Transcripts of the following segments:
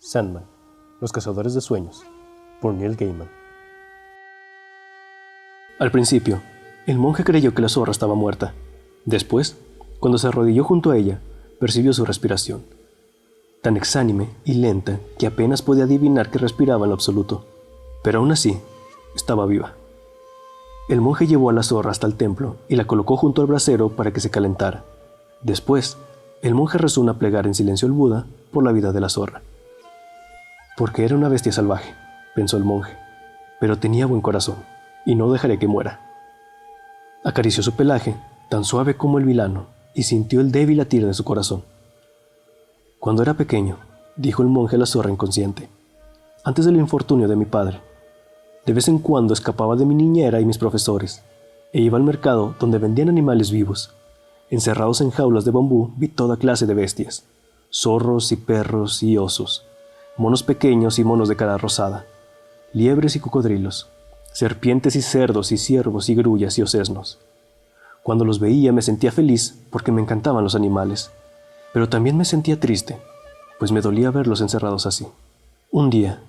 Sandman, Los Cazadores de Sueños, por Neil Gaiman. Al principio, el monje creyó que la zorra estaba muerta. Después, cuando se arrodilló junto a ella, percibió su respiración, tan exánime y lenta que apenas podía adivinar que respiraba en lo absoluto, pero aún así, estaba viva. El monje llevó a la zorra hasta el templo y la colocó junto al brasero para que se calentara. Después, el monje rezó una plegaria en silencio al Buda por la vida de la zorra. Porque era una bestia salvaje, pensó el monje, pero tenía buen corazón, y no dejaré que muera. Acarició su pelaje, tan suave como el vilano, y sintió el débil latir de su corazón. Cuando era pequeño, dijo el monje a la zorra inconsciente, antes del infortunio de mi padre, de vez en cuando escapaba de mi niñera y mis profesores, e iba al mercado donde vendían animales vivos. Encerrados en jaulas de bambú vi toda clase de bestias, zorros y perros y osos, monos pequeños y monos de cara rosada, liebres y cocodrilos, serpientes y cerdos y ciervos y grullas y osesnos. Cuando los veía me sentía feliz porque me encantaban los animales, pero también me sentía triste, pues me dolía verlos encerrados así. Un día,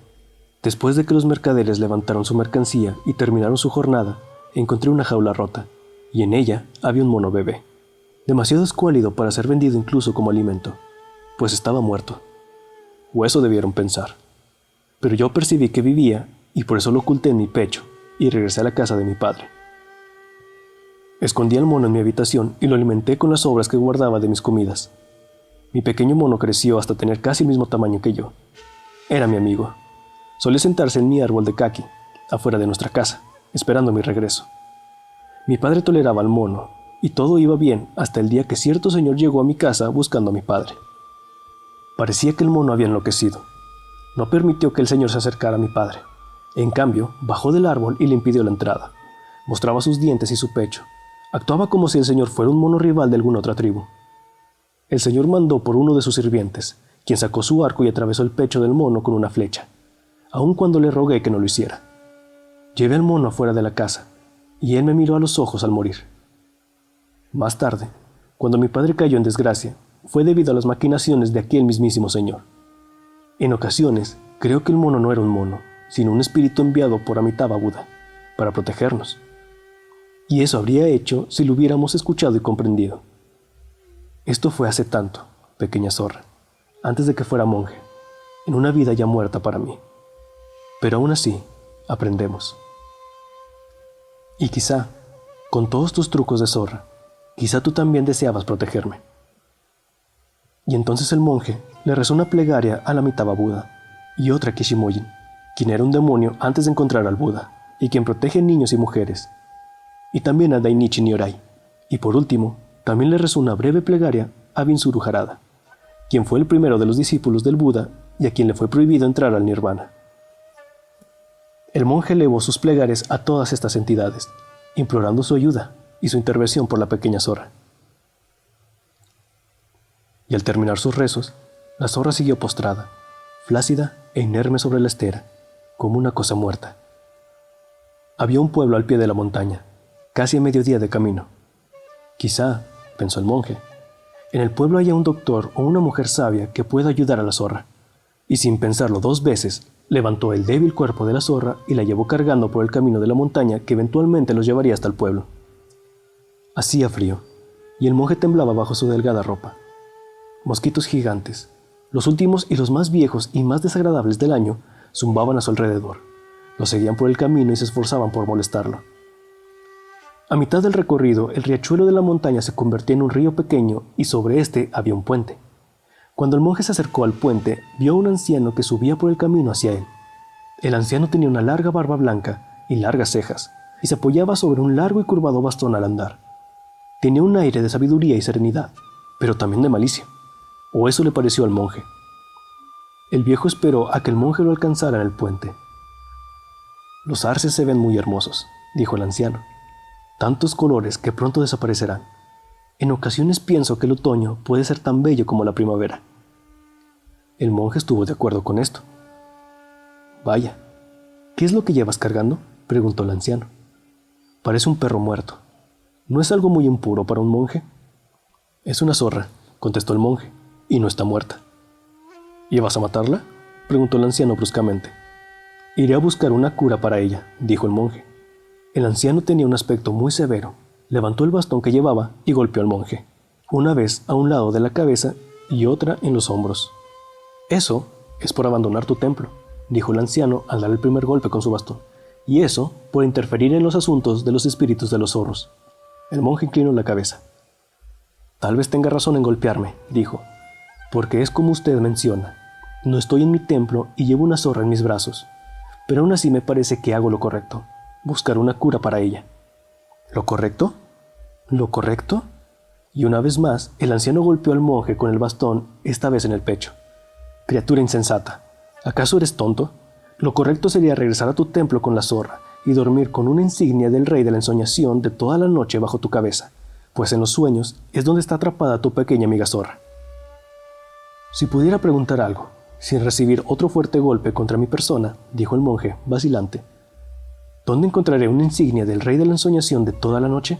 después de que los mercaderes levantaron su mercancía y terminaron su jornada, encontré una jaula rota, y en ella había un mono bebé, demasiado escuálido para ser vendido incluso como alimento, pues estaba muerto. O eso debieron pensar. Pero yo percibí que vivía y por eso lo oculté en mi pecho y regresé a la casa de mi padre. Escondí al mono en mi habitación y lo alimenté con las sobras que guardaba de mis comidas. Mi pequeño mono creció hasta tener casi el mismo tamaño que yo. Era mi amigo. Solía sentarse en mi árbol de caqui, afuera de nuestra casa, esperando mi regreso. Mi padre toleraba al mono y todo iba bien hasta el día que cierto señor llegó a mi casa buscando a mi padre. Parecía que el mono había enloquecido. No permitió que el señor se acercara a mi padre. En cambio, bajó del árbol y le impidió la entrada. Mostraba sus dientes y su pecho. Actuaba como si el señor fuera un mono rival de alguna otra tribu. El señor mandó por uno de sus sirvientes, quien sacó su arco y atravesó el pecho del mono con una flecha, aun cuando le rogué que no lo hiciera. Llevé al mono afuera de la casa, y él me miró a los ojos al morir. Más tarde, cuando mi padre cayó en desgracia, fue debido a las maquinaciones de aquel mismísimo señor. En ocasiones, creo que el mono no era un mono, sino un espíritu enviado por Amitabha Buda, para protegernos. Y eso habría hecho si lo hubiéramos escuchado y comprendido. Esto fue hace tanto, pequeña zorra, antes de que fuera monje, en una vida ya muerta para mí. Pero aún así, aprendemos. Y quizá, con todos tus trucos de zorra, quizá tú también deseabas protegerme. Y entonces el monje le rezó una plegaria al Amitabha Buda y otra a Kishimoyin, quien era un demonio antes de encontrar al Buda y quien protege niños y mujeres, y también a Dainichi Nyorai, y por último, también le rezó una breve plegaria a Vinsuru Harada, quien fue el primero de los discípulos del Buda y a quien le fue prohibido entrar al Nirvana. El monje elevó sus plegarias a todas estas entidades, implorando su ayuda y su intervención por la pequeña zorra. Y al terminar sus rezos, la zorra siguió postrada, flácida e inerme sobre la estera, como una cosa muerta. Había un pueblo al pie de la montaña, casi a mediodía de camino. Quizá, pensó el monje, en el pueblo haya un doctor o una mujer sabia que pueda ayudar a la zorra. Y sin pensarlo 2 veces, levantó el débil cuerpo de la zorra y la llevó cargando por el camino de la montaña que eventualmente los llevaría hasta el pueblo. Hacía frío, y el monje temblaba bajo su delgada ropa. Mosquitos gigantes, los últimos y los más viejos y más desagradables del año, zumbaban a su alrededor. Lo seguían por el camino y se esforzaban por molestarlo. A mitad del recorrido, el riachuelo de la montaña se convertía en un río pequeño y sobre este había un puente. Cuando el monje se acercó al puente, vio a un anciano que subía por el camino hacia él. El anciano tenía una larga barba blanca y largas cejas, y se apoyaba sobre un largo y curvado bastón al andar. Tenía un aire de sabiduría y serenidad, pero también de malicia, o eso le pareció al monje. El viejo esperó a que el monje lo alcanzara en el puente. «Los arces se ven muy hermosos», dijo el anciano. «Tantos colores que pronto desaparecerán. En ocasiones pienso que el otoño puede ser tan bello como la primavera». El monje estuvo de acuerdo con esto. «Vaya, ¿qué es lo que llevas cargando?», preguntó el anciano. «Parece un perro muerto. ¿No es algo muy impuro para un monje?». «Es una zorra», contestó el monje, «y no está muerta». «¿Y vas a matarla?». preguntó el anciano bruscamente. Iré a buscar una cura para ella, dijo el monje. El anciano tenía un aspecto muy severo. Levantó el bastón que llevaba y golpeó al monje, una vez a un lado de la cabeza y otra en los hombros. Eso es por abandonar tu templo, dijo el anciano al dar el primer golpe con su bastón, y eso por interferir en los asuntos de los espíritus de los zorros. El monje inclinó la cabeza. Tal vez tenga razón en golpearme, dijo, porque es como usted menciona. No estoy en mi templo y llevo una zorra en mis brazos, pero aún así me parece que hago lo correcto, buscar una cura para ella. ¿Lo correcto? ¿Lo correcto? Y una vez más, el anciano golpeó al monje con el bastón, esta vez en el pecho. Criatura insensata, ¿acaso eres tonto? Lo correcto sería regresar a tu templo con la zorra y dormir con una insignia del rey de la ensoñación de toda la noche bajo tu cabeza, pues en los sueños es donde está atrapada tu pequeña amiga zorra. Si pudiera preguntar algo, sin recibir otro fuerte golpe contra mi persona, dijo el monje, vacilante, ¿dónde encontraré una insignia del rey de la ensoñación de toda la noche?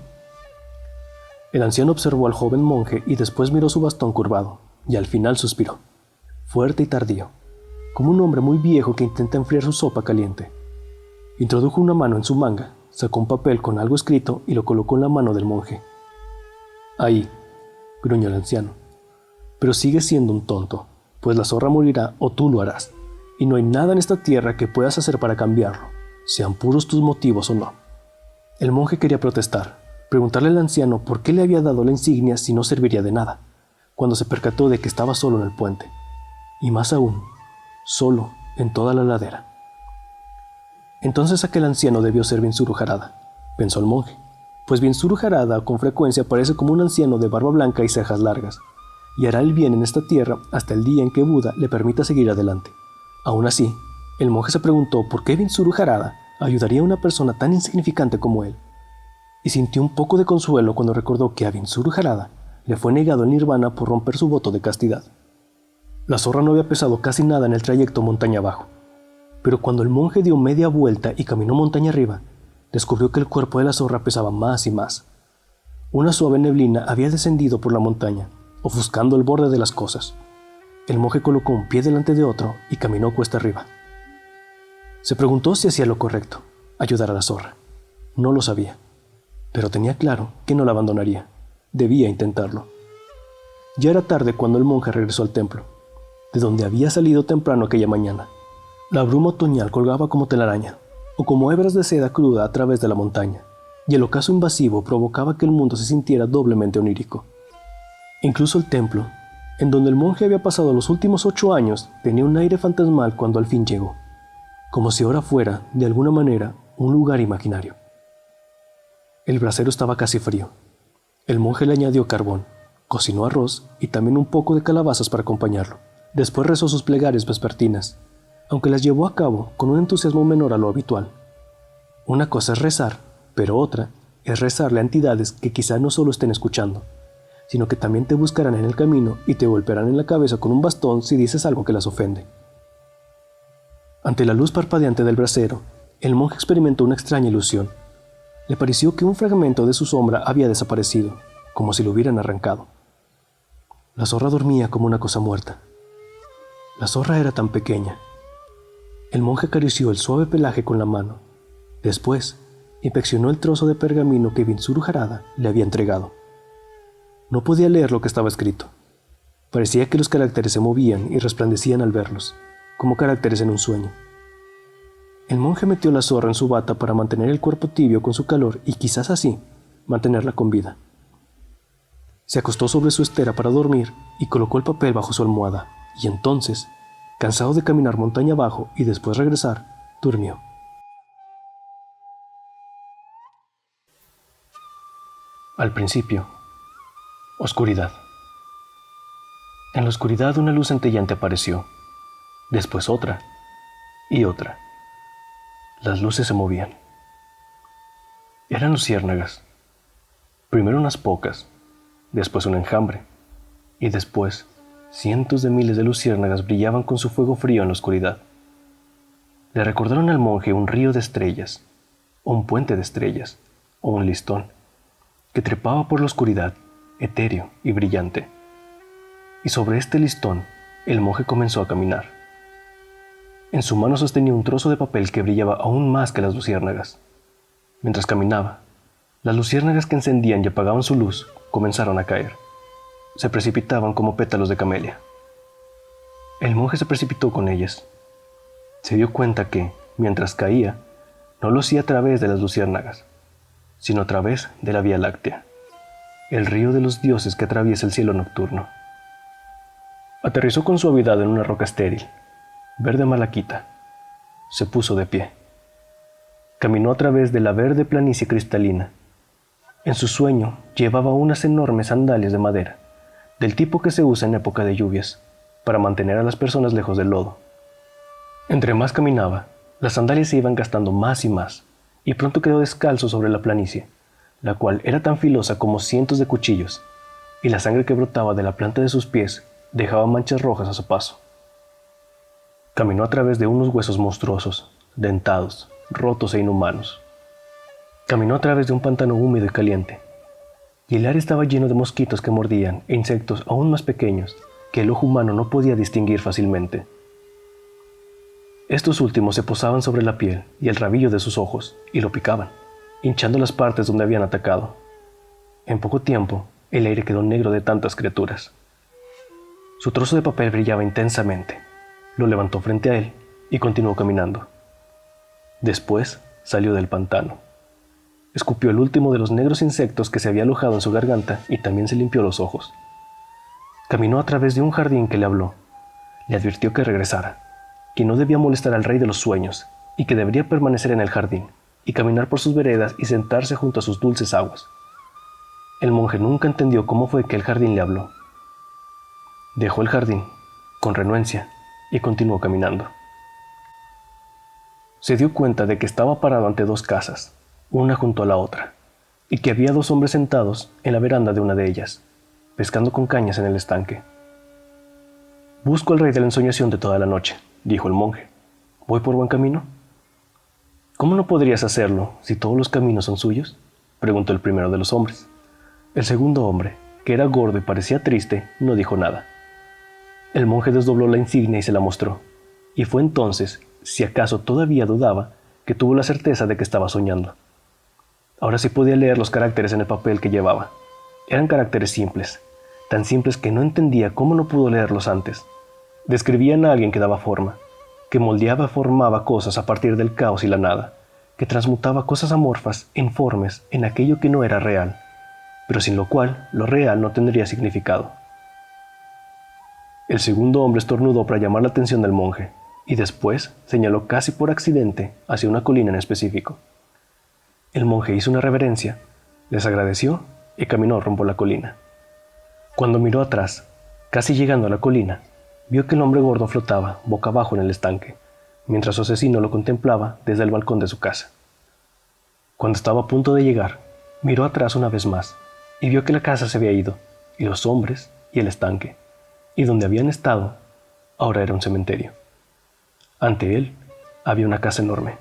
El anciano observó al joven monje y después miró su bastón curvado, y al final suspiró, fuerte y tardío, como un hombre muy viejo que intenta enfriar su sopa caliente. Introdujo una mano en su manga, sacó un papel con algo escrito y lo colocó en la mano del monje. Ahí, gruñó el anciano, pero sigues siendo un tonto, pues la zorra morirá o tú lo harás, y no hay nada en esta tierra que puedas hacer para cambiarlo, sean puros tus motivos o no. El monje quería protestar, preguntarle al anciano por qué le había dado la insignia si no serviría de nada, cuando se percató de que estaba solo en el puente, y más aún, solo en toda la ladera. Entonces aquel anciano debió ser Binzuru Harada, pensó el monje, pues Binzuru Harada con frecuencia aparece como un anciano de barba blanca y cejas largas, y hará el bien en esta tierra hasta el día en que Buda le permita seguir adelante. Aún así, el monje se preguntó por qué Binzuru Harada ayudaría a una persona tan insignificante como él, y sintió un poco de consuelo cuando recordó que a Binzuru Harada le fue negado el nirvana por romper su voto de castidad. La zorra no había pesado casi nada en el trayecto montaña abajo, pero cuando el monje dio media vuelta y caminó montaña arriba, descubrió que el cuerpo de la zorra pesaba más y más. Una suave neblina había descendido por la montaña, ofuscando el borde de las cosas. El monje colocó un pie delante de otro y caminó cuesta arriba. Se preguntó si hacía lo correcto, ayudar a la zorra. No lo sabía, pero tenía claro que no la abandonaría. Debía intentarlo. Ya era tarde cuando el monje regresó al templo, de donde había salido temprano aquella mañana. La bruma otoñal colgaba como telaraña, o como hebras de seda cruda a través de la montaña, y el ocaso invasivo provocaba que el mundo se sintiera doblemente onírico. Incluso el templo, en donde el monje había pasado los últimos 8 años, tenía un aire fantasmal cuando al fin llegó, como si ahora fuera, de alguna manera, un lugar imaginario. El brasero estaba casi frío. El monje le añadió carbón, cocinó arroz y también un poco de calabazas para acompañarlo. Después rezó sus plegarias vespertinas, aunque las llevó a cabo con un entusiasmo menor a lo habitual. Una cosa es rezar, pero otra es rezarle a entidades que quizá no solo estén escuchando, sino que también te buscarán en el camino y te golpearán en la cabeza con un bastón si dices algo que las ofende. Ante la luz parpadeante del brasero, el monje experimentó una extraña ilusión. Le pareció que un fragmento de su sombra había desaparecido, como si lo hubieran arrancado. La zorra dormía como una cosa muerta. La zorra era tan pequeña. El monje acarició el suave pelaje con la mano. Después, inspeccionó el trozo de pergamino que Binzuru Harada le había entregado. No podía leer lo que estaba escrito. Parecía que los caracteres se movían y resplandecían al verlos, como caracteres en un sueño. El monje metió la zorra en su bata para mantener el cuerpo tibio con su calor y quizás así mantenerla con vida. Se acostó sobre su estera para dormir y colocó el papel bajo su almohada, y entonces, cansado de caminar montaña abajo y después regresar, durmió. Al principio, oscuridad. En la oscuridad una luz centellante apareció, después otra y otra. Las luces se movían. Eran luciérnagas. Primero unas pocas, después un enjambre, y después cientos de miles de luciérnagas brillaban con su fuego frío en la oscuridad. Le recordaron al monje un río de estrellas, o un puente de estrellas, o un listón, que trepaba por la oscuridad, etéreo y brillante. Y sobre este listón, el monje comenzó a caminar. En su mano sostenía un trozo de papel que brillaba aún más que las luciérnagas. Mientras caminaba, las luciérnagas que encendían y apagaban su luz comenzaron a caer. Se precipitaban como pétalos de camelia. El monje se precipitó con ellas. Se dio cuenta que, mientras caía, no lo hacía a través de las luciérnagas, sino a través de la Vía Láctea, el río de los dioses que atraviesa el cielo nocturno. Aterrizó con suavidad en una roca estéril, verde malaquita. Se puso de pie. Caminó a través de la verde planicie cristalina. En su sueño llevaba unas enormes sandalias de madera, del tipo que se usa en época de lluvias, para mantener a las personas lejos del lodo. Entre más caminaba, las sandalias se iban gastando más y pronto quedó descalzo sobre la planicie, la cual era tan filosa como cientos de cuchillos, y la sangre que brotaba de la planta de sus pies dejaba manchas rojas a su paso. Caminó a través de unos huesos monstruosos, dentados, rotos e inhumanos. Caminó a través de un pantano húmedo y caliente, y el aire estaba lleno de mosquitos que mordían e insectos aún más pequeños que el ojo humano no podía distinguir fácilmente. Estos últimos se posaban sobre la piel y el rabillo de sus ojos y lo picaban, hinchando las partes donde habían atacado. En poco tiempo, el aire quedó negro de tantas criaturas. Su trozo de papel brillaba intensamente. Lo levantó frente a él y continuó caminando. Después salió del pantano. Escupió el último de los negros insectos que se había alojado en su garganta y también se limpió los ojos. Caminó a través de un jardín que le habló. Le advirtió que regresara, que no debía molestar al rey de los sueños y que debería permanecer en el jardín y caminar por sus veredas y sentarse junto a sus dulces aguas. El monje nunca entendió cómo fue que el jardín le habló. Dejó el jardín, con renuencia, y continuó caminando. Se dio cuenta de que estaba parado ante dos casas, una junto a la otra, y que había dos hombres sentados en la veranda de una de ellas, pescando con cañas en el estanque. «Busco al rey de la ensoñación de toda la noche», dijo el monje. «¿Voy por buen camino?» «¿Cómo no podrías hacerlo si todos los caminos son suyos?», preguntó el primero de los hombres. El segundo hombre, que era gordo y parecía triste, no dijo nada. El monje desdobló la insignia y se la mostró, y fue entonces, si acaso todavía dudaba, que tuvo la certeza de que estaba soñando. Ahora sí podía leer los caracteres en el papel que llevaba. Eran caracteres simples, tan simples que no entendía cómo no pudo leerlos antes. Describían a alguien que daba forma, que moldeaba y formaba cosas a partir del caos y la nada, que transmutaba cosas amorfas e informes en aquello que no era real, pero sin lo cual lo real no tendría significado. El segundo hombre estornudó para llamar la atención del monje, y después señaló casi por accidente hacia una colina en específico. El monje hizo una reverencia, les agradeció y caminó rumbo a la colina. Cuando miró atrás, casi llegando a la colina, vio que el hombre gordo flotaba boca abajo en el estanque, mientras su asesino lo contemplaba desde el balcón de su casa. Cuando estaba a punto de llegar, miró atrás una vez más y vio que la casa se había ido, y los hombres y el estanque, y donde habían estado, ahora era un cementerio. Ante él había una casa enorme,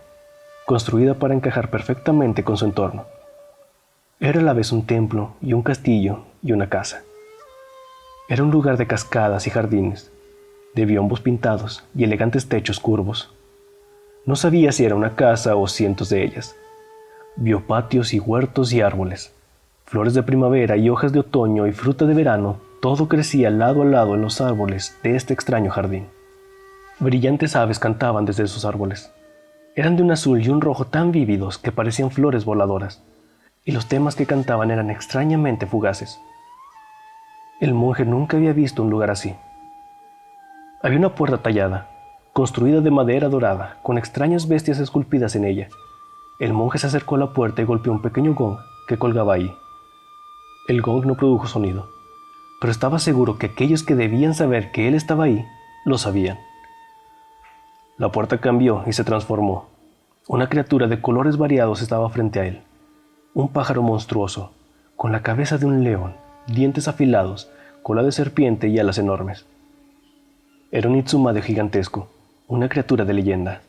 construida para encajar perfectamente con su entorno. Era a la vez un templo y un castillo y una casa. Era un lugar de cascadas y jardines, de biombos pintados y elegantes techos curvos. No sabía si era una casa o cientos de ellas. Vio patios y huertos y árboles, flores de primavera y hojas de otoño y fruta de verano. Todo crecía lado a lado en los árboles de este extraño jardín. Brillantes aves cantaban desde esos árboles. Eran de un azul y un rojo tan vívidos que parecían flores voladoras, y los temas que cantaban eran extrañamente fugaces. El monje nunca había visto un lugar así. Había una puerta tallada, construida de madera dorada, con extrañas bestias esculpidas en ella. El monje se acercó a la puerta y golpeó un pequeño gong que colgaba ahí. El gong no produjo sonido, pero estaba seguro que aquellos que debían saber que él estaba ahí, lo sabían. La puerta cambió y se transformó. Una criatura de colores variados estaba frente a él. Un pájaro monstruoso, con la cabeza de un león, dientes afilados, cola de serpiente y alas enormes. Era un Itsumade gigantesco, una criatura de leyenda.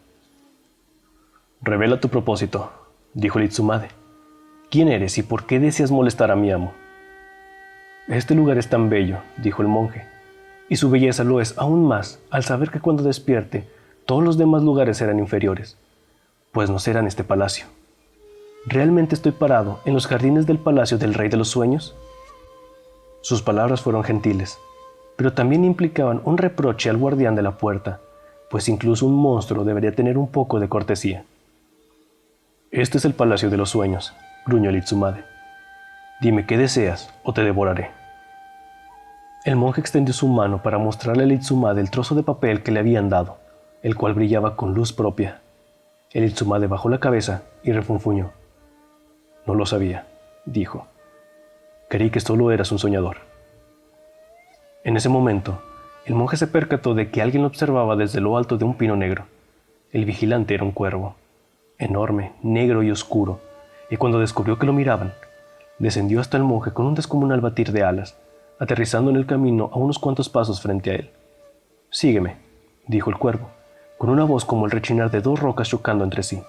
«Revela tu propósito», dijo el Itsumade. «¿Quién eres y por qué deseas molestar a mi amo?» «Este lugar es tan bello», dijo el monje, «y su belleza lo es aún más al saber que cuando despierte, Todos los demás lugares eran inferiores, pues no serán este palacio. ¿Realmente estoy parado en los jardines del palacio del Rey de los Sueños? Sus palabras fueron gentiles, pero también implicaban un reproche al guardián de la puerta, pues incluso un monstruo debería tener un poco de cortesía. Este es el palacio de los sueños, gruñó el Itsumade. Dime qué deseas o te devoraré. El monje extendió su mano para mostrarle al Itsumade el trozo de papel que le habían dado, el cual brillaba con luz propia. El Itsumade bajó la cabeza y refunfuñó. No lo sabía, dijo. Creí que solo eras un soñador. En ese momento, el monje se percató de que alguien lo observaba desde lo alto de un pino negro. El vigilante era un cuervo, enorme, negro y oscuro, y cuando descubrió que lo miraban, descendió hasta el monje con un descomunal batir de alas, aterrizando en el camino a unos cuantos pasos frente a él. Sígueme, dijo el cuervo, con una voz como el rechinar de dos rocas chocando entre sí.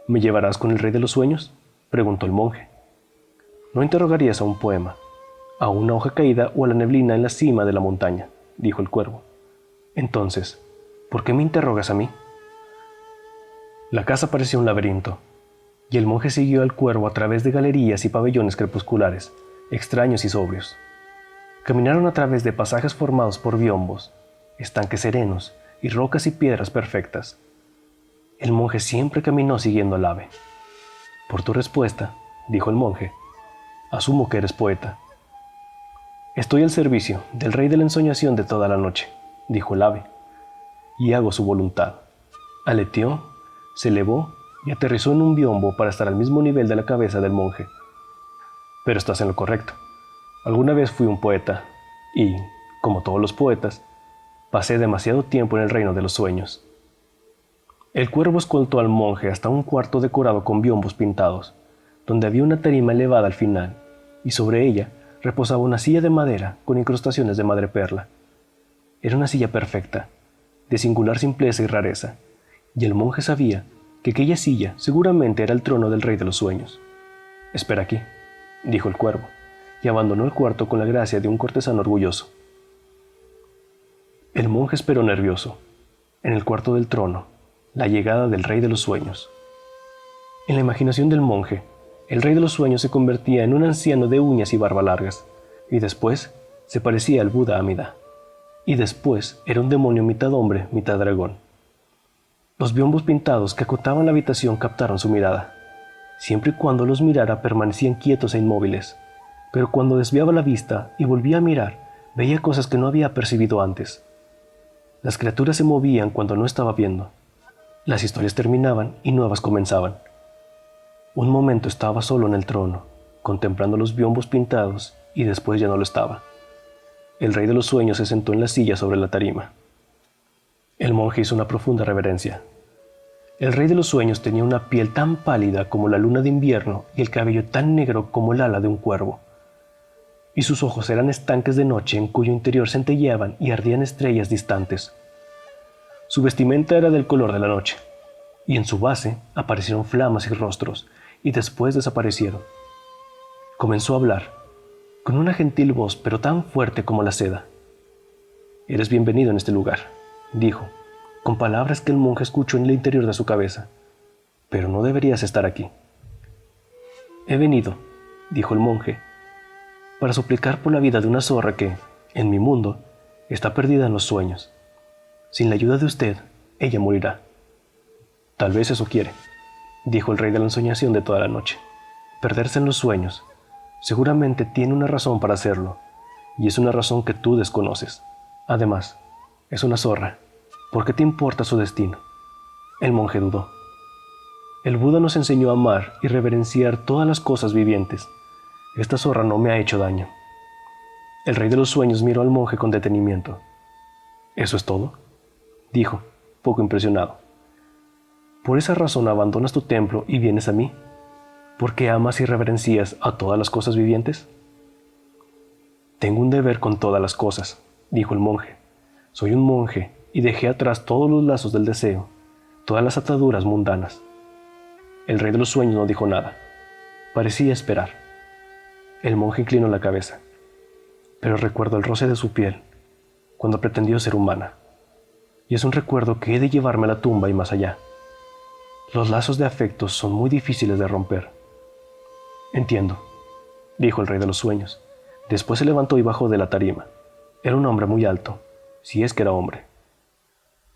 ¿Me llevarás con el Rey de los Sueños?, preguntó el monje. No interrogarías a un poema, a una hoja caída o a la neblina en la cima de la montaña, dijo el cuervo. Entonces, ¿por qué me interrogas a mí? La casa parecía un laberinto, y el monje siguió al cuervo a través de galerías y pabellones crepusculares, extraños y sobrios. Caminaron a través de pasajes formados por biombos, estanques serenos y rocas y piedras perfectas. El monje siempre caminó siguiendo al ave. Por tu respuesta, dijo el monje, asumo que eres poeta. Estoy al servicio del rey de la ensoñación de toda la noche, dijo el ave, y hago su voluntad. Aleteó, se elevó y aterrizó en un biombo para estar al mismo nivel de la cabeza del monje. Pero estás en lo correcto. Alguna vez fui un poeta y, como todos los poetas, pasé demasiado tiempo en el reino de los sueños. El cuervo escoltó al monje hasta un cuarto decorado con biombos pintados, donde había una tarima elevada al final, y sobre ella reposaba una silla de madera con incrustaciones de madreperla. Era una silla perfecta, de singular simpleza y rareza, y el monje sabía que aquella silla seguramente era el trono del Rey de los Sueños. Espera aquí, dijo el cuervo, y abandonó el cuarto con la gracia de un cortesano orgulloso. El monje esperó nervioso, en el cuarto del trono, la llegada del Rey de los Sueños. En la imaginación del monje, el Rey de los Sueños se convertía en un anciano de uñas y barba largas, y después se parecía al Buda Amida, y después era un demonio mitad hombre, mitad dragón. Los biombos pintados que acotaban la habitación captaron su mirada. Siempre y cuando los mirara permanecían quietos e inmóviles, pero cuando desviaba la vista y volvía a mirar, veía cosas que no había percibido antes. Las criaturas se movían cuando no estaba viendo. Las historias terminaban y nuevas comenzaban. Un momento estaba solo en el trono, contemplando los biombos pintados, y después ya no lo estaba. El Rey de los Sueños se sentó en la silla sobre la tarima. El monje hizo una profunda reverencia. El Rey de los Sueños tenía una piel tan pálida como la luna de invierno y el cabello tan negro como el ala de un cuervo. Y sus ojos eran estanques de noche en cuyo interior centelleaban y ardían estrellas distantes. Su vestimenta era del color de la noche, y en su base aparecieron flamas y rostros, y después desaparecieron. Comenzó a hablar, con una gentil voz pero tan fuerte como la seda. «Eres bienvenido en este lugar», dijo, con palabras que el monje escuchó en el interior de su cabeza. «Pero no deberías estar aquí». «He venido», dijo el monje, «para suplicar por la vida de una zorra que, en mi mundo, está perdida en los sueños. Sin la ayuda de usted, ella morirá». «Tal vez eso quiere», dijo el rey de la ensoñación de toda la noche. «Perderse en los sueños. Seguramente tiene una razón para hacerlo, y es una razón que tú desconoces. Además, es una zorra. ¿Por qué te importa su destino?» El monje dudó. «El Buda nos enseñó a amar y reverenciar todas las cosas vivientes. Esta zorra no me ha hecho daño». El rey de los sueños miró al monje con detenimiento. «¿Eso es todo?», dijo, poco impresionado. «¿Por esa razón abandonas tu templo y vienes a mí? ¿Por qué amas y reverencias a todas las cosas vivientes?» «Tengo un deber con todas las cosas», dijo el monje. «Soy un monje y dejé atrás todos los lazos del deseo, todas las ataduras mundanas». El rey de los sueños no dijo nada. Parecía esperar. El monje inclinó la cabeza. «Pero recuerdo el roce de su piel, cuando pretendió ser humana. y es un recuerdo que he de llevarme a la tumba y más allá. Los lazos de afectos son muy difíciles de romper. Entiendo, dijo el rey de los sueños. Después se levantó y bajó de la tarima. Era un hombre muy alto, si es que era hombre.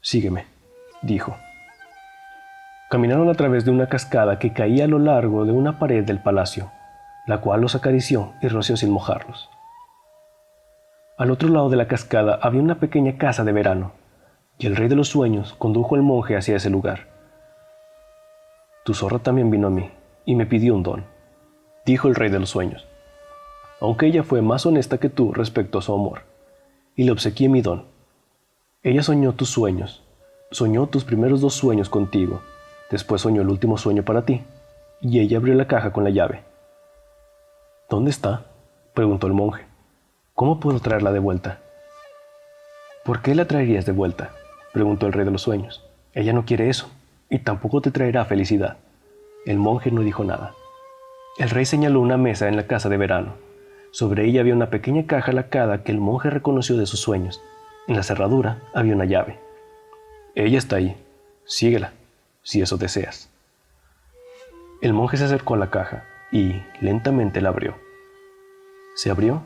Sígueme, dijo. Caminaron a través de una cascada que caía a lo largo de una pared del palacio, la cual los acarició y roció sin mojarlos. Al otro lado de la cascada había una pequeña casa de verano, y el rey de los sueños condujo al monje hacia ese lugar. Tu zorra también vino a mí, y me pidió un don, dijo el rey de los sueños, aunque ella fue más honesta que tú respecto a su amor, y le obsequié mi don. Ella soñó tus sueños, soñó tus primeros 2 sueños contigo, después soñó el último sueño para ti, y ella abrió la caja con la llave. ¿Dónde está?, preguntó el monje. ¿Cómo puedo traerla de vuelta? ¿Por qué la traerías de vuelta?, preguntó el rey de los sueños. Ella no quiere eso, y tampoco te traerá felicidad. El monje no dijo nada. El rey señaló una mesa en la casa de verano. Sobre ella había una pequeña caja lacada que el monje reconoció de sus sueños. En la cerradura había una llave. Ella está ahí. Síguela, si eso deseas. El monje se acercó a la caja y lentamente la abrió. Se abrió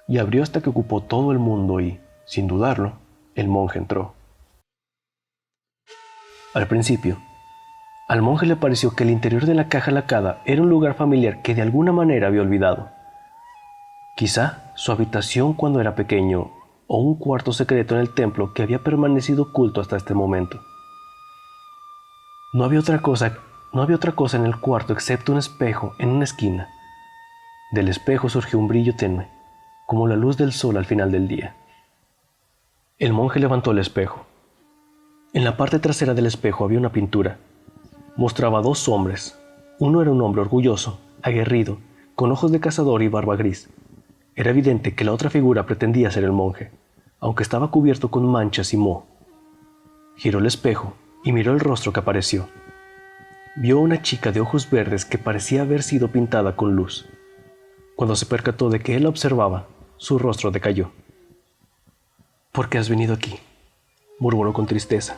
y abrió hasta que ocupó todo el mundo y, sin dudarlo, el monje entró. Al principio, al monje le pareció que el interior de la caja lacada era un lugar familiar que de alguna manera había olvidado. Quizá su habitación cuando era pequeño, o un cuarto secreto en el templo que había permanecido oculto hasta este momento. No había otra cosa en el cuarto excepto un espejo en una esquina. Del espejo surgió un brillo tenue, como la luz del sol al final del día. El monje levantó el espejo. En la parte trasera del espejo había una pintura. Mostraba 2 hombres. Uno era un hombre orgulloso, aguerrido, con ojos de cazador y barba gris. Era evidente que la otra figura pretendía ser el monje, aunque estaba cubierto con manchas y moho. Giró el espejo y miró el rostro que apareció. Vio a una chica de ojos verdes que parecía haber sido pintada con luz. Cuando se percató de que él la observaba, su rostro decayó. ¿Por qué has venido aquí?, murmuró con tristeza.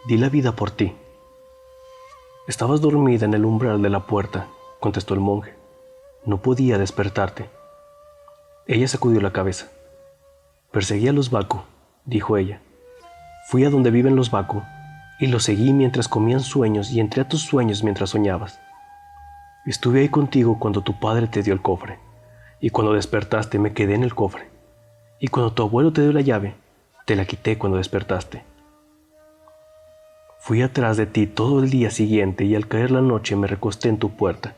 Di la vida por ti. Estabas dormida en el umbral de la puerta, contestó el monje. No podía despertarte. Ella sacudió la cabeza. Perseguí a los Baku, dijo ella. Fui a donde viven los Baku y los seguí mientras comían sueños y entré a tus sueños mientras soñabas. Estuve ahí contigo cuando tu padre te dio el cofre, y cuando despertaste me quedé en el cofre, y cuando tu abuelo te dio la llave, te la quité cuando despertaste. Fui atrás de ti todo el día siguiente y al caer la noche me recosté en tu puerta,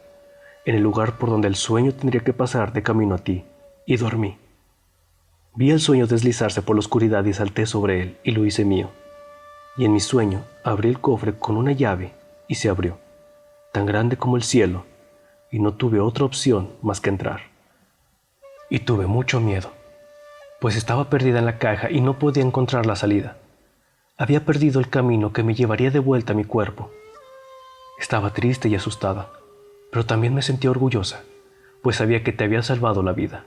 en el lugar por donde el sueño tendría que pasar de camino a ti, y dormí. Vi el sueño deslizarse por la oscuridad y salté sobre él y lo hice mío. Y en mi sueño abrí el cofre con una llave y se abrió, tan grande como el cielo, y no tuve otra opción más que entrar. Y tuve mucho miedo, pues estaba perdida en la caja y no podía encontrar la salida. Había perdido el camino que me llevaría de vuelta a mi cuerpo. Estaba triste y asustada, pero también me sentía orgullosa, pues sabía que te había salvado la vida.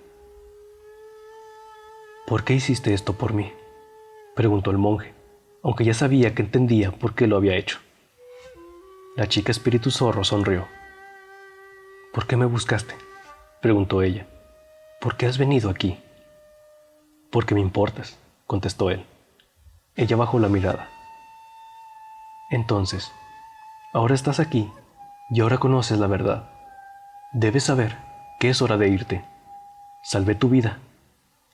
¿Por qué hiciste esto por mí?, preguntó el monje, aunque ya sabía que entendía por qué lo había hecho. La chica espíritu zorro sonrió. ¿Por qué me buscaste?, preguntó ella. ¿Por qué has venido aquí? Porque me importas, contestó él. Ella bajó la mirada. Entonces, ahora estás aquí y ahora conoces la verdad. Debes saber que es hora de irte. Salvé tu vida.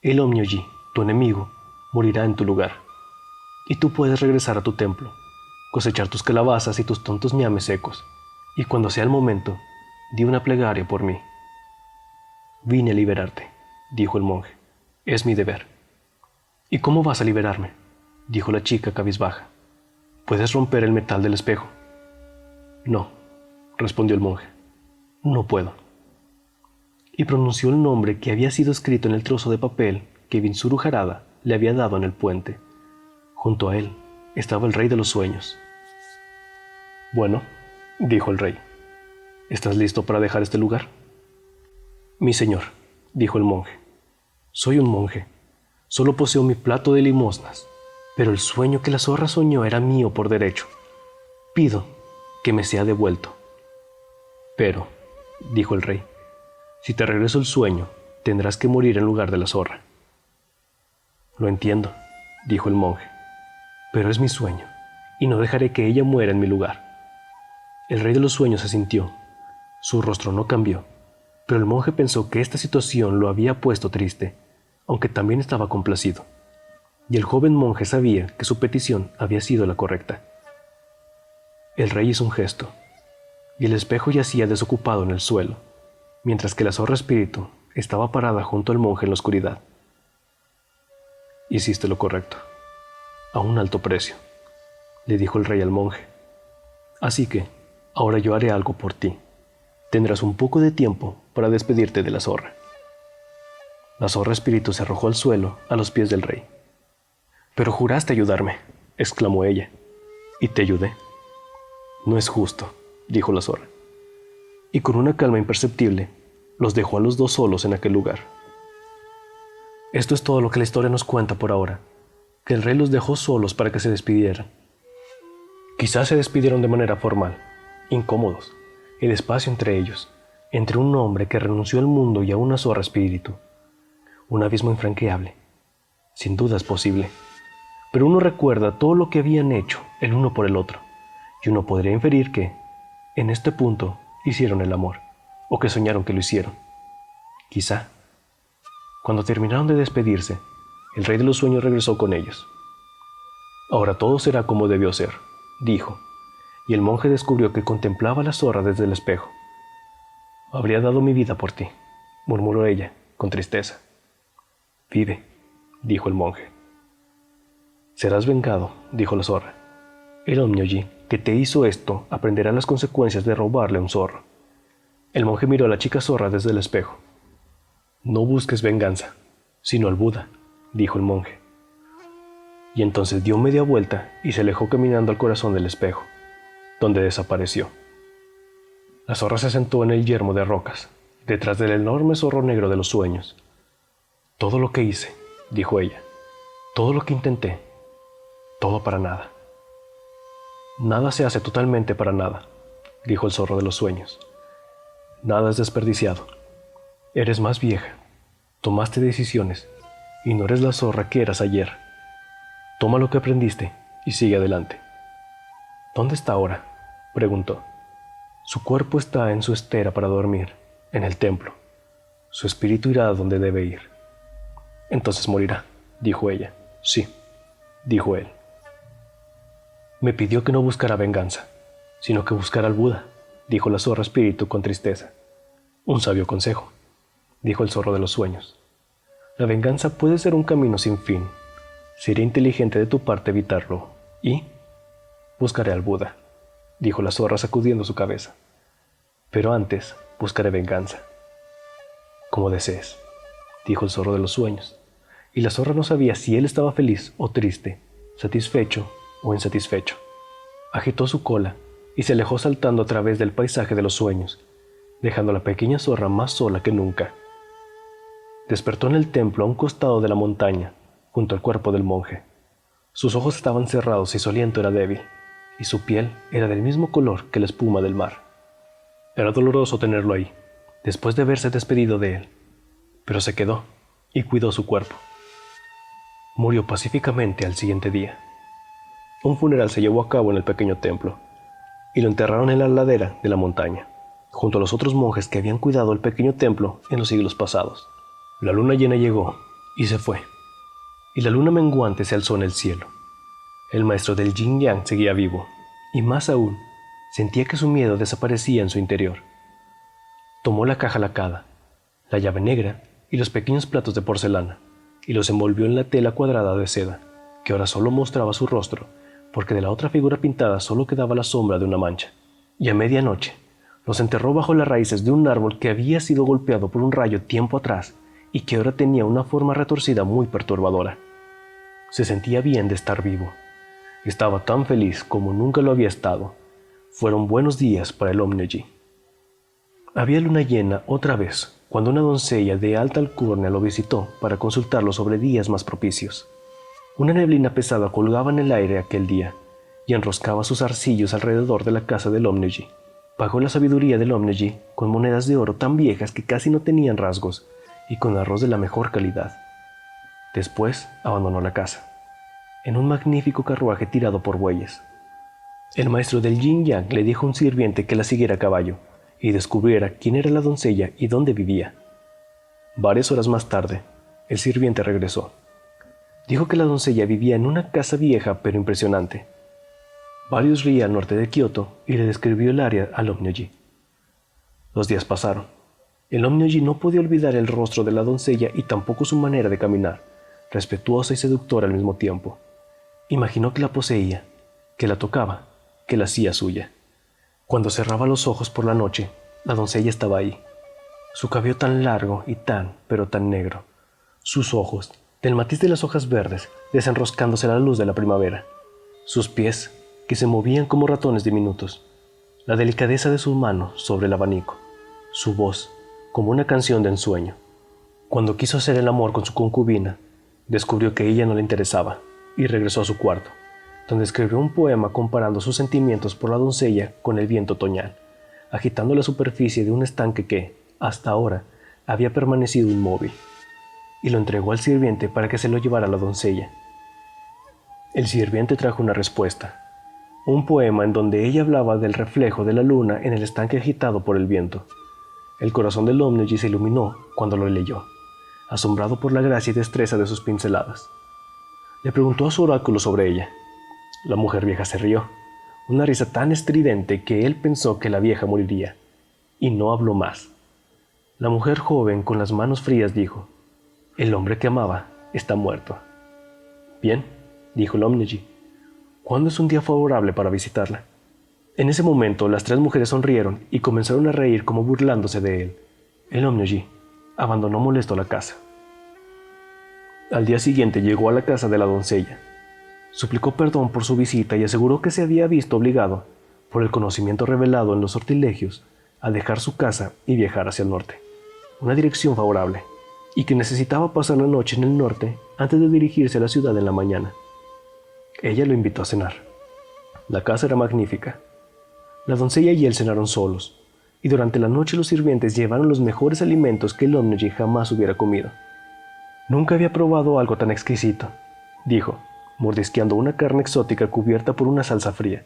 El Onmyoji, tu enemigo, morirá en tu lugar. Y tú puedes regresar a tu templo, cosechar tus calabazas y tus tontos ñames secos. Y cuando sea el momento, di una plegaria por mí. Vine a liberarte, dijo el monje. Es mi deber. ¿Y cómo vas a liberarme?, dijo la chica cabizbaja. ¿Puedes romper el metal del espejo? No, respondió el monje. No puedo. Y pronunció el nombre que había sido escrito en el trozo de papel que Binsuru Harada le había dado en el puente. Junto a él estaba el rey de los sueños. Bueno, dijo el rey, ¿estás listo para dejar este lugar? Mi señor, dijo el monje, soy un monje. Solo poseo mi plato de limosnas. Pero el sueño que la zorra soñó era mío por derecho. Pido que me sea devuelto. Pero, dijo el rey, si te regreso el sueño, tendrás que morir en lugar de la zorra. Lo entiendo, dijo el monje, pero es mi sueño, y no dejaré que ella muera en mi lugar. El rey de los sueños asintió. Su rostro no cambió, pero el monje pensó que esta situación lo había puesto triste, aunque también estaba complacido. Y el joven monje sabía que su petición había sido la correcta. El rey hizo un gesto, y el espejo yacía desocupado en el suelo, mientras que la zorra espíritu estaba parada junto al monje en la oscuridad. Hiciste lo correcto, a un alto precio, le dijo el rey al monje. Así que, ahora yo haré algo por ti. Tendrás un poco de tiempo para despedirte de la zorra. La zorra espíritu se arrojó al suelo a los pies del rey. Pero juraste ayudarme, exclamó ella. Y te ayudé. No es justo, dijo la zorra. Y con una calma imperceptible, los dejó a los dos solos en aquel lugar. Esto es todo lo que la historia nos cuenta por ahora, que el rey los dejó solos para que se despidieran. Quizás se despidieron de manera formal, incómodos, el espacio entre ellos, entre un hombre que renunció al mundo y a una zorra espíritu. Un abismo infranqueable. Sin duda es posible. Pero uno recuerda todo lo que habían hecho el uno por el otro, y uno podría inferir que, en este punto, hicieron el amor, o que soñaron que lo hicieron. Quizá. Cuando terminaron de despedirse, el rey de los sueños regresó con ellos. Ahora todo será como debió ser, dijo, y el monje descubrió que contemplaba a la zorra desde el espejo. Habría dado mi vida por ti, murmuró ella, con tristeza. Vive, dijo el monje. Serás vengado, dijo la zorra. El Onmyoji que te hizo esto aprenderá las consecuencias de robarle a un zorro. El monje miró a la chica zorra desde el espejo. No busques venganza, sino al Buda, dijo el monje. Y entonces dio media vuelta y se alejó caminando al corazón del espejo, donde desapareció. La zorra se sentó en el yermo de rocas, detrás del enorme zorro negro de los sueños. Todo lo que hice, dijo ella, todo lo que intenté, todo para nada. Nada se hace totalmente para nada, dijo el zorro de los sueños. Nada es desperdiciado. Eres más vieja, tomaste decisiones y no eres la zorra que eras ayer. Toma lo que aprendiste y sigue adelante. ¿Dónde está ahora?, preguntó. Su cuerpo está en su estera para dormir, en el templo. Su espíritu irá a donde debe ir. Entonces morirá, dijo ella. Sí, dijo él. Me pidió que no buscara venganza, sino que buscara al Buda, dijo la zorra espíritu con tristeza. Un sabio consejo, dijo el zorro de los sueños. La venganza puede ser un camino sin fin. Sería inteligente de tu parte evitarlo. ¿Y? Buscaré al Buda, dijo la zorra sacudiendo su cabeza. Pero antes buscaré venganza. Como desees, dijo el zorro de los sueños. Y la zorra no sabía si él estaba feliz o triste, satisfecho o insatisfecho. Agitó su cola y se alejó saltando a través del paisaje de los sueños, dejando a la pequeña zorra más sola que nunca. Despertó en el templo a un costado de la montaña, junto al cuerpo del monje. Sus ojos estaban cerrados y su aliento era débil, y su piel era del mismo color que la espuma del mar. Era doloroso tenerlo ahí, después de haberse despedido de él, pero se quedó y cuidó su cuerpo. Murió pacíficamente al siguiente día. Un funeral se llevó a cabo en el pequeño templo, y lo enterraron en la ladera de la montaña, junto a los otros monjes que habían cuidado el pequeño templo en los siglos pasados. La luna llena llegó y se fue, y la luna menguante se alzó en el cielo. El maestro del Yin Yang seguía vivo, y más aún, sentía que su miedo desaparecía en su interior. Tomó la caja lacada, la llave negra y los pequeños platos de porcelana, y los envolvió en la tela cuadrada de seda, que ahora solo mostraba su rostro, porque de la otra figura pintada solo quedaba la sombra de una mancha. Y a medianoche, los enterró bajo las raíces de un árbol que había sido golpeado por un rayo tiempo atrás y que ahora tenía una forma retorcida muy perturbadora. Se sentía bien de estar vivo. Estaba tan feliz como nunca lo había estado. Fueron buenos días para el Onmyoji. Había luna llena otra vez cuando una doncella de alta alcurnia lo visitó para consultarlo sobre días más propicios. Una neblina pesada colgaba en el aire aquel día y enroscaba sus arcillos alrededor de la casa del Omnyoji. Pagó la sabiduría del Omnyoji con monedas de oro tan viejas que casi no tenían rasgos y con arroz de la mejor calidad. Después abandonó la casa, en un magnífico carruaje tirado por bueyes. El maestro del Yin Yang le dijo a un sirviente que la siguiera a caballo y descubriera quién era la doncella y dónde vivía. Varias horas más tarde, el sirviente regresó. Dijo que la doncella vivía en una casa vieja pero impresionante, varios ríos al norte de Kioto, y le describió el área al Omnyoji. Los días pasaron. El Omnyoji no podía olvidar el rostro de la doncella y tampoco su manera de caminar, respetuosa y seductora al mismo tiempo. Imaginó que la poseía, que la tocaba, que la hacía suya. Cuando cerraba los ojos por la noche, la doncella estaba ahí. Su cabello tan largo y pero tan negro. Sus ojos, del matiz de las hojas verdes, desenroscándose a la luz de la primavera. Sus pies, que se movían como ratones diminutos. La delicadeza de sus manos sobre el abanico. Su voz, como una canción de ensueño. Cuando quiso hacer el amor con su concubina, descubrió que ella no le interesaba y regresó a su cuarto, donde escribió un poema comparando sus sentimientos por la doncella con el viento otoñal, agitando la superficie de un estanque que, hasta ahora, había permanecido inmóvil, y lo entregó al sirviente para que se lo llevara a la doncella. El sirviente trajo una respuesta, un poema en donde ella hablaba del reflejo de la luna en el estanque agitado por el viento. El corazón del Omnyoji se iluminó cuando lo leyó, asombrado por la gracia y destreza de sus pinceladas. Le preguntó a su oráculo sobre ella. La mujer vieja se rió, una risa tan estridente que él pensó que la vieja moriría, y no habló más. La mujer joven con las manos frías dijo: «El hombre que amaba está muerto». «Bien», dijo el Omnyoji, «¿cuándo es un día favorable para visitarla?». En ese momento las tres mujeres sonrieron y comenzaron a reír como burlándose de él. El Omnyoji abandonó molesto la casa. Al día siguiente llegó a la casa de la doncella. Suplicó perdón por su visita y aseguró que se había visto obligado, por el conocimiento revelado en los sortilegios, a dejar su casa y viajar hacia el norte, una dirección favorable, y que necesitaba pasar la noche en el norte antes de dirigirse a la ciudad en la mañana. Ella lo invitó a cenar. La casa era magnífica. La doncella y él cenaron solos, y durante la noche los sirvientes llevaron los mejores alimentos que el Omnyoji jamás hubiera comido. «Nunca había probado algo tan exquisito», dijo, mordisqueando una carne exótica cubierta por una salsa fría.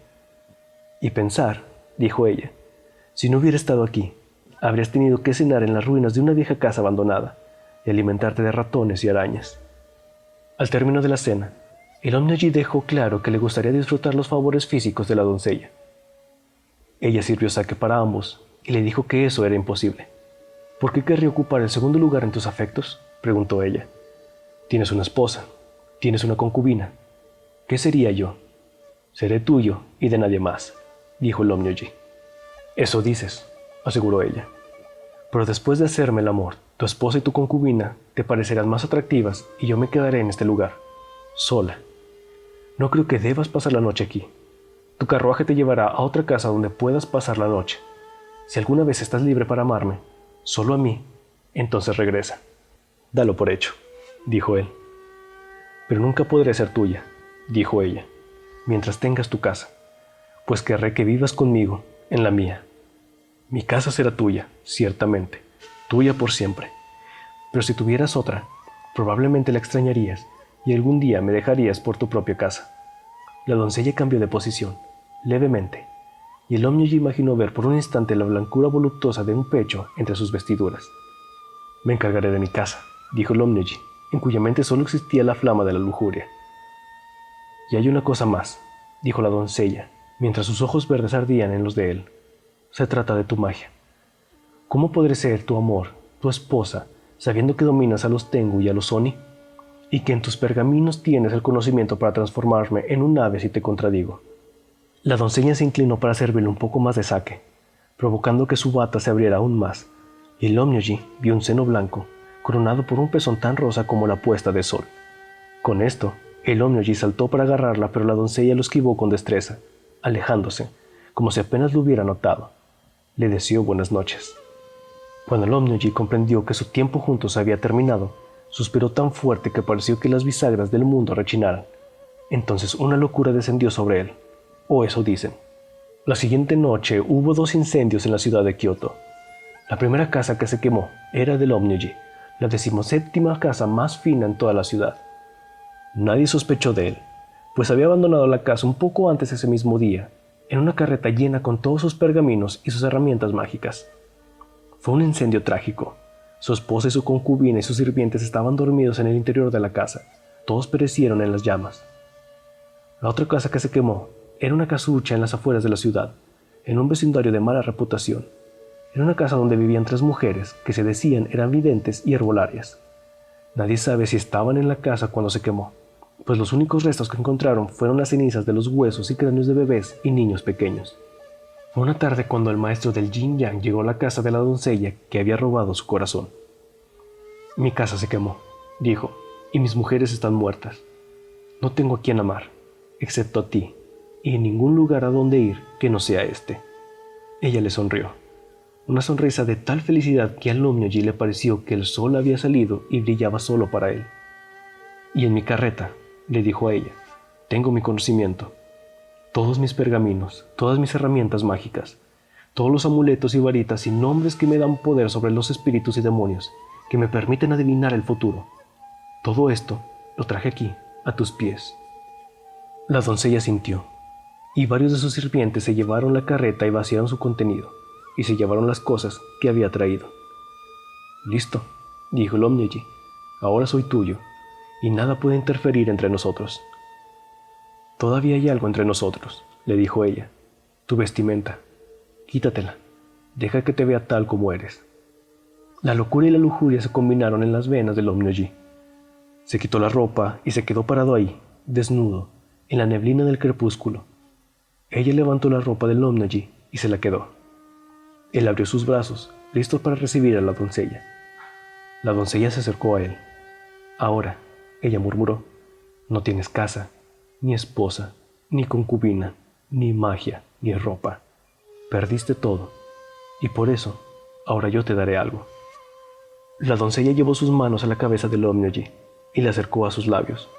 «Y pensar», dijo ella, «si no hubiera estado aquí, habrías tenido que cenar en las ruinas de una vieja casa abandonada y alimentarte de ratones y arañas». Al término de la cena, el Omnyoji dejó claro que le gustaría disfrutar los favores físicos de la doncella. Ella sirvió sake para ambos y le dijo que eso era imposible. «¿Por qué querría ocupar el segundo lugar en tus afectos?», preguntó ella. «Tienes una esposa, tienes una concubina. ¿Qué sería yo?». «Seré tuyo y de nadie más», dijo el Omnyoji. «Eso dices», aseguró ella. «Pero después de hacerme el amor, tu esposa y tu concubina te parecerán más atractivas y yo me quedaré en este lugar, sola. No creo que debas pasar la noche aquí. Tu carruaje te llevará a otra casa donde puedas pasar la noche. Si alguna vez estás libre para amarme, solo a mí, entonces regresa. Dalo por hecho», dijo él. «Pero nunca podré ser tuya», dijo ella, «mientras tengas tu casa, pues querré que vivas conmigo en la mía. Mi casa será tuya, ciertamente, tuya por siempre. Pero si tuvieras otra, probablemente la extrañarías y algún día me dejarías por tu propia casa». La doncella cambió de posición, levemente, y el Omnyoji imaginó ver por un instante la blancura voluptuosa de un pecho entre sus vestiduras. «Me encargaré de mi casa», dijo el Omnyoji, en cuya mente solo existía la flama de la lujuria. «Y hay una cosa más», dijo la doncella, mientras sus ojos verdes ardían en los de él. «Se trata de tu magia. ¿Cómo podré ser tu amor, tu esposa, sabiendo que dominas a los Tengu y a los Oni? Y que en tus pergaminos tienes el conocimiento para transformarme en un ave si te contradigo». La doncella se inclinó para servirle un poco más de sake, provocando que su bata se abriera aún más, y el Omnyoji vio un seno blanco, coronado por un pezón tan rosa como la puesta de sol. Con esto, el Omnyoji saltó para agarrarla, pero la doncella lo esquivó con destreza, alejándose, como si apenas lo hubiera notado. Le deseó buenas noches. Cuando el Omnyoji comprendió que su tiempo juntos había terminado, Suspiró tan fuerte que pareció que las bisagras del mundo rechinaran. Entonces una locura descendió sobre él, o eso dicen. La siguiente noche hubo 2 incendios en la ciudad de Kioto. La primera casa que se quemó era del Omnyuji, la 17ª casa más fina en toda la ciudad. Nadie sospechó de él, pues había abandonado la casa un poco antes ese mismo día, en una carreta llena con todos sus pergaminos y sus herramientas mágicas. Fue un incendio trágico. Su esposa y su concubina y sus sirvientes estaban dormidos en el interior de la casa. Todos perecieron en las llamas. La otra casa que se quemó era una casucha en las afueras de la ciudad, en un vecindario de mala reputación. Era una casa donde vivían 3 mujeres que se decían eran videntes y herbolarias. Nadie sabe si estaban en la casa cuando se quemó, pues los únicos restos que encontraron fueron las cenizas de los huesos y cráneos de bebés y niños pequeños. Fue una tarde cuando el maestro del Yin Yang llegó a la casa de la doncella que había robado su corazón. «Mi casa se quemó», dijo, «y mis mujeres están muertas. No tengo a quien amar, excepto a ti, y en ningún lugar a donde ir que no sea este». Ella le sonrió. Una sonrisa de tal felicidad que al Omnyuji le pareció que el sol había salido y brillaba solo para él. «Y en mi carreta», le dijo a ella, «tengo mi conocimiento. Todos mis pergaminos, todas mis herramientas mágicas, todos los amuletos y varitas y nombres que me dan poder sobre los espíritus y demonios, que me permiten adivinar el futuro. Todo esto lo traje aquí, a tus pies». La doncella sintió, y varios de sus sirvientes se llevaron la carreta y vaciaron su contenido, y se llevaron las cosas que había traído. «Listo», dijo el Omnyuji, «ahora soy tuyo, y nada puede interferir entre nosotros». «Todavía hay algo entre nosotros», le dijo ella, «tu vestimenta. Quítatela, deja que te vea tal como eres». La locura y la lujuria se combinaron en las venas del Omnyuji. Se quitó la ropa y se quedó parado ahí, desnudo, en la neblina del crepúsculo. Ella levantó la ropa del Omnyuji y se la quedó. Él abrió sus brazos, listo para recibir a la doncella. La doncella se acercó a él. «Ahora», ella murmuró, «no tienes casa, ni esposa, ni concubina, ni magia, ni ropa. Perdiste todo, y por eso, ahora yo te daré algo». La doncella llevó sus manos a la cabeza del Omnyuji y le acercó a sus labios,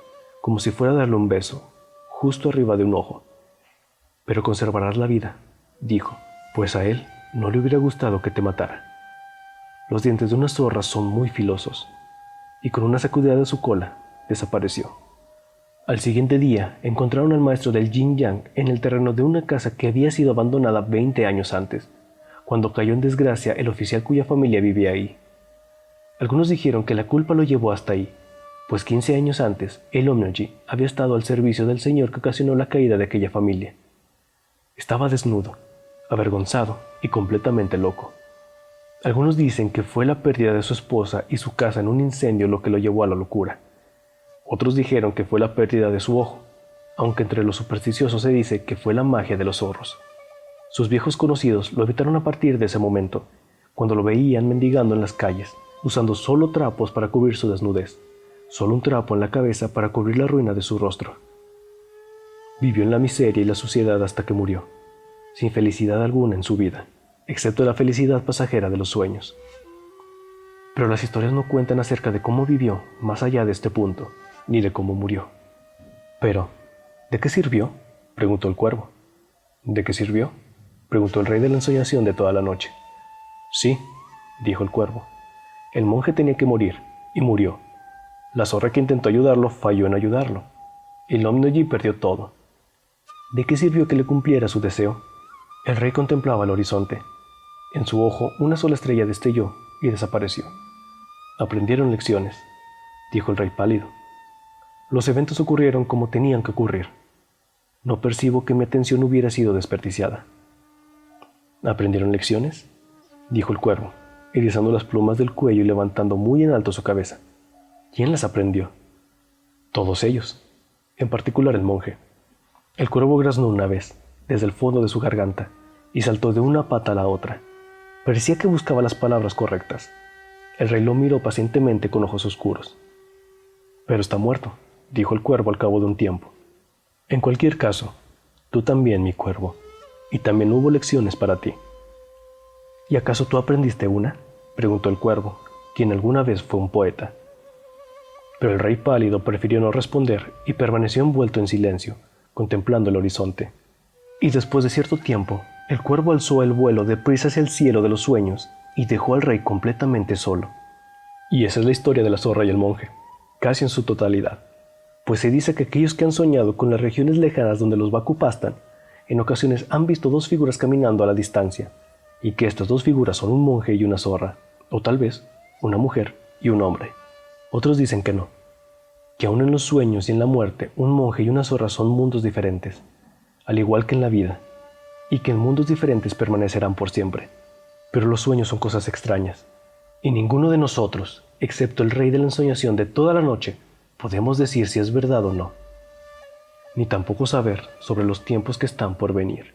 como si fuera a darle un beso, justo arriba de un ojo. «Pero conservarás la vida», dijo, «pues a él no le hubiera gustado que te matara». Los dientes de una zorra son muy filosos, y con una sacudida de su cola, desapareció. Al siguiente día, encontraron al maestro del Yin Yang en el terreno de una casa que había sido abandonada 20 años antes, cuando cayó en desgracia el oficial cuya familia vivía ahí. Algunos dijeron que la culpa lo llevó hasta ahí, pues 15 años antes, el Omnyuji había estado al servicio del señor que ocasionó la caída de aquella familia. Estaba desnudo, avergonzado y completamente loco. Algunos dicen que fue la pérdida de su esposa y su casa en un incendio lo que lo llevó a la locura. Otros dijeron que fue la pérdida de su ojo, aunque entre los supersticiosos se dice que fue la magia de los zorros. Sus viejos conocidos lo evitaron a partir de ese momento, cuando lo veían mendigando en las calles, usando solo trapos para cubrir su desnudez, solo un trapo en la cabeza para cubrir la ruina de su rostro. Vivió en la miseria y la suciedad hasta que murió, sin felicidad alguna en su vida, excepto la felicidad pasajera de los sueños. Pero las historias no cuentan acerca de cómo vivió más allá de este punto, ni de cómo murió. Pero, ¿de qué sirvió?, preguntó el cuervo. ¿De qué sirvió?, preguntó el rey de la ensoñación de toda la noche. Sí, dijo el cuervo. El monje tenía que morir, y murió. La zorra que intentó ayudarlo falló en ayudarlo. El Omnyuji perdió todo. ¿De qué sirvió que le cumpliera su deseo? El rey contemplaba el horizonte. En su ojo una sola estrella destelló y desapareció. Aprendieron lecciones, dijo el rey pálido. Los eventos ocurrieron como tenían que ocurrir. No percibo que mi atención hubiera sido desperdiciada. ¿Aprendieron lecciones?, dijo el cuervo, erizando las plumas del cuello y levantando muy en alto su cabeza. ¿Quién las aprendió? Todos ellos, en particular el monje. El cuervo graznó una vez, desde el fondo de su garganta, y saltó de una pata a la otra. Parecía que buscaba las palabras correctas. El rey lo miró pacientemente con ojos oscuros. Pero está muerto, dijo el cuervo al cabo de un tiempo. En cualquier caso, tú también, mi cuervo, y también hubo lecciones para ti. ¿Y acaso tú aprendiste una?, preguntó el cuervo, quien alguna vez fue un poeta. Pero el rey pálido prefirió no responder y permaneció envuelto en silencio, contemplando el horizonte. Y después de cierto tiempo, el cuervo alzó el vuelo deprisa hacia el cielo de los sueños y dejó al rey completamente solo. Y esa es la historia de la zorra y el monje, casi en su totalidad. Pues se dice que aquellos que han soñado con las regiones lejanas donde los Baku pastan, en ocasiones han visto dos figuras caminando a la distancia, y que estas dos figuras son un monje y una zorra, o tal vez una mujer y un hombre. Otros dicen que no, que aún en los sueños y en la muerte un monje y una zorra son mundos diferentes, al igual que en la vida, y que en mundos diferentes permanecerán por siempre. Pero los sueños son cosas extrañas, y ninguno de nosotros, excepto el rey de la ensoñación de toda la noche, podemos decir si es verdad o no, ni tampoco saber sobre los tiempos que están por venir.